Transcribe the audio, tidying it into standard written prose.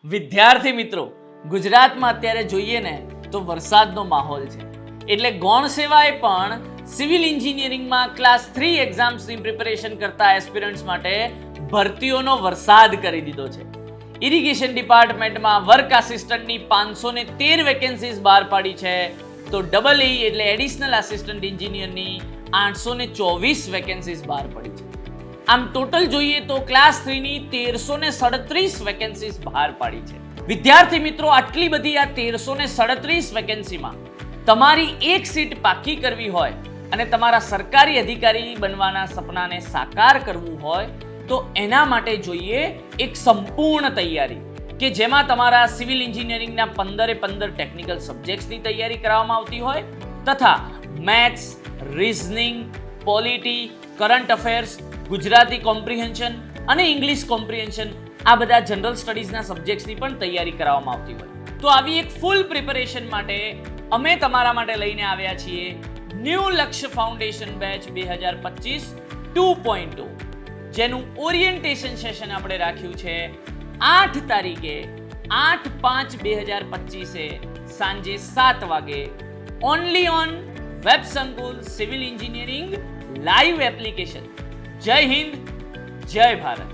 વિદ્યાર્થી મિત્રો, ગુજરાતમાં અત્યારે જોઈએ ને તો વરસાદનો માહોલ છે, એટલે ગૌણ સેવાએ પણ સિવિલ એન્જિનિયરિંગમાં ક્લાસ 3 એક્ઝામ્સની પ્રિપેરેશન કરતા એસ્પિરન્ટ્સ માટે ભરતીઓનો વરસાદ કરી દીધો છે. ઇરિગેશન ડિપાર્ટમેન્ટમાં વર્ક આસિસ્ટન્ટની 513 વેકેન્સીઝ બહાર પાડી છે, તો EE એટલે એડિશનલ આસિસ્ટન્ટ એન્જિનિયરની 824 વેકેન્સીઝ બહાર પડી છે. આમ ટોટલ જોઈએ તો ક્લાસ 3 ની 1337 વેકેન્સીઝ બહાર પાડી છે. વિદ્યાર્થી મિત્રો, આટલી બધી આ 1337 વેકેન્સીમાં તમારી એક સીટ પાકી કરવી હોય અને તમારા સરકારી અધિકારી બનવાના સપનાને સાકાર કરવું હોય તો એના માટે જોઈએ એક સંપૂર્ણ તૈયારી કે જેમાં તમારા સિવિલ એન્જિનિયરિંગના 15 ટેકનિકલ સબ્જેક્ટ્સની તૈયારી કરવામાં આવતી હોય તથા maths, reasoning, polity, current affairs, Gujarati comprehension અને ઇંગ્લિશ કોમ્પ્રિહેન્શન આ બધા જનરલ સ્ટડીઝના સબ્જેક્ટ્સની પણ તૈયારી કરાવવામાં આવતી હોય. તો આવી એક ફૂલ પ્રિપેરેશન માટે અમે તમારા માટે લઈને આવ્યા છીએ ન્યૂ લક્ષ્ય ફાઉન્ડેશન બેચ 2025 2.0, જેનું ઓરિએન્ટેશન સેશન આપણે રાખ્યું છે 8 તારીખે 8/5/2025 સાંજે 7 વાગે ઓનલી ઓન વેબ સંકુલ સિવિલ એન્જિનિયરિંગ લાઈવ એપ્લિકેશન. જય હિન્દ, જય ભારત.